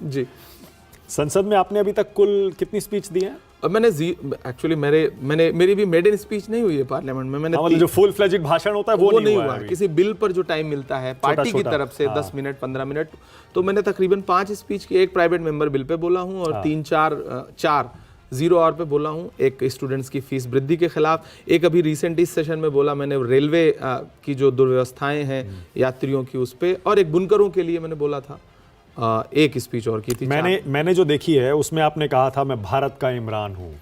जी। संसद में आपने अभी तक कुल कितनी स्पीच दी है? मैंने एक्चुअली मेरी भी मेडन स्पीच नहीं हुई है पार्लियामेंट में। मैंने जो फुल फ्लेजेड भाषण होता है वो नहीं हुआ है। किसी बिल पर जो टाइम मिलता है पार्टी की तरफ से 10 मिनट 15 मिनट, तो मैंने तकरीबन 5 स्पीच की। एक प्राइवेट मेंबर बिल पे बोला हूँ और 4 जीरो आवर पे बोला हूँ। एक स्टूडेंट्स की फीस वृद्धि के खिलाफ, एक अभी रिसेंट इस सेशन में बोला मैंने रेलवे की जो दुर्व्यवस्थाएं हैं यात्रियों की उस पर, और एक बुनकरों के लिए मैंने बोला था। एक स्पीच और की थी। मैंने जो देखी है उसमें आपने कहा था मैं भारत का इमरान हूँ,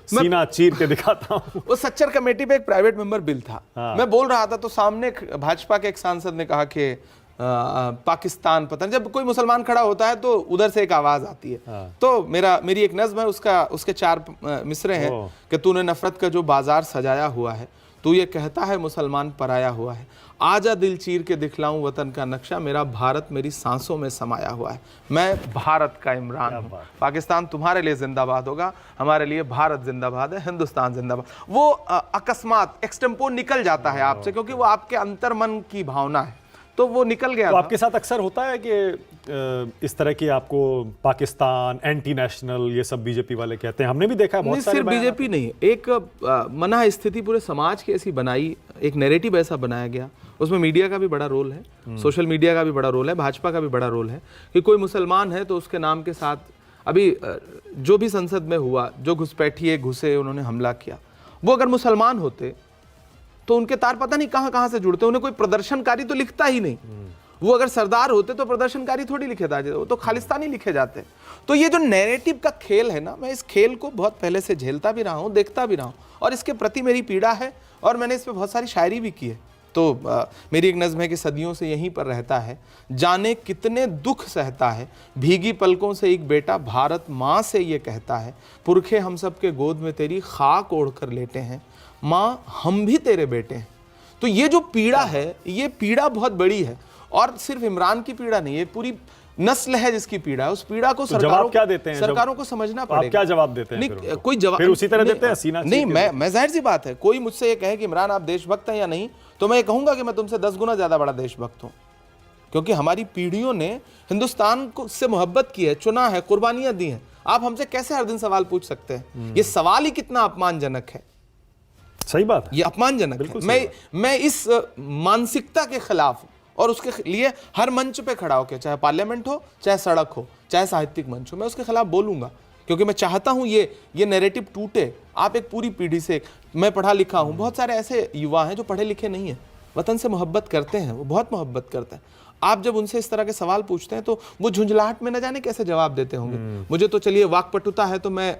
सीना चीर के दिखाता हूँ। वो सच्चर कमेटी पे एक प्राइवेट मेंबर बिल था, मैं बोल रहा था तो सामने भाजपा के एक सांसद ने कहा कि पाकिस्तान पता नहीं, जब कोई मुसलमान खड़ा होता है तो उधर से एक आवाज आती है। तो मेरी एक नज्म है, उसके 4 मिसरे हैं कि तूने नफरत का जो बाजार सजाया हुआ है, तू ये कहता है मुसलमान पराया हुआ है, आजा दिल चीर के दिखलाऊं वतन का नक्शा, मेरा भारत मेरी सांसों में समाया हुआ है, मैं भारत का इमरान हूँ। पाकिस्तान तुम्हारे लिए जिंदाबाद होगा, हमारे लिए भारत जिंदाबाद है, हिंदुस्तान जिंदाबाद। वो अकस्मात एक्सटेम्पो निकल जाता है आपसे, क्योंकि वो आपके अंतर्मन की भावना है, तो वो निकल गया। तो आपके साथ अक्सर होता है कि इस तरह की आपको पाकिस्तान, एंटी नेशनल, ये सब बीजेपी वाले कहते हैं? हमने भी देखा है बहुत सारे। सिर्फ बीजेपी नहीं, एक मना स्थिति पूरे समाज की ऐसी बनाई, एक नैरेटिव ऐसा बनाया गया, उसमें मीडिया का भी बड़ा रोल है, सोशल मीडिया का भी बड़ा रोल है, भाजपा का भी बड़ा रोल है, कि कोई मुसलमान है तो उसके नाम के साथ अभी जो भी संसद में हुआ, जो घुसपैठिए घुसे उन्होंने हमला किया, वो अगर मुसलमान होते तो उनके तार पता नहीं कहां से जुड़ते। उन्हें कोई प्रदर्शनकारी तो लिखता ही नहीं। वो अगर सरदार होते तो प्रदर्शनकारी थोड़ी लिखे जाते, वो तो खालिस्तानी लिखे जाते। तो ये जो नैरेटिव का खेल है ना, मैं इस खेल को बहुत पहले से झेलता भी रहा हूँ, देखता भी रहा हूँ, और इसके प्रति मेरी पीड़ा है, और मैंने इस पर बहुत सारी शायरी भी की है। तो मेरी एक नज़्म है कि सदियों से यहीं पर रहता है, जाने कितने दुख सहता है, भीगी पलकों से एक बेटा भारत माँ से ये कहता है, पुरखे हम सब के गोद में तेरी खाक ओढ़ कर लेटे हैं, माँ हम भी तेरे बेटे हैं। तो ये जो पीड़ा है, ये पीड़ा बहुत बड़ी है, और सिर्फ इमरान की पीड़ा नहीं, एक पूरी नस्ल है जिसकी पीड़ा है। उस पीड़ा को सरकारों को समझना पड़ेगा। आप क्या जवाब देते हैं? नहीं, कोई जवाब फिर उसी तरह देते हैं सीना नहीं। मैं जाहिर सी बात है, कोई मुझसे ये कहे कि इमरान आप देशभक्त हैं या नहीं, तो मैं ये कहूंगा कि मैं तुमसे 10 गुना ज्यादा बड़ा देशभक्त हूं, क्योंकि हमारी पीढ़ियों ने हिंदुस्तान को से मोहब्बत की है, चुना है, कुर्बानियां दी हैं। आप हमसे कैसे हर दिन सवाल पूछ सकते हैं? ये सवाल ही कितना अपमानजनक है। सही बात है, ये अपमानजनक है। मैं इस मानसिकता के खिलाफ हूं, और उसके लिए हर मंच पे खड़ा होकर, चाहे पार्लियामेंट हो, चाहे सड़क हो, चाहे साहित्यिक मंच हो, मैं उसके खिलाफ बोलूंगा, क्योंकि मैं चाहता हूं ये नैरेटिव टूटे। आप एक पूरी पीढ़ी से, मैं पढ़ा लिखा हूं, बहुत सारे ऐसे युवा हैं जो पढ़े लिखे नहीं हैं, वतन से मोहब्बत करते हैं, वो बहुत मोहब्बत करते हैं। आप जब उनसे इस तरह के सवाल पूछते हैं तो वो झुंझलाहट में न जाने कैसे जवाब देते होंगे। मुझे तो चलिए वाकपटुता है, तो मैं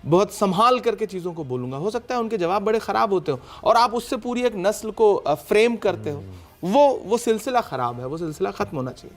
बहुत संभाल करके चीज़ों को बोलूँगा। हो सकता है उनके जवाब बड़े ख़राब होते हो, और आप उससे पूरी एक नस्ल को फ्रेम करते हो। वो सिलसिला ख़राब है, वो सिलसिला ख़त्म होना चाहिए।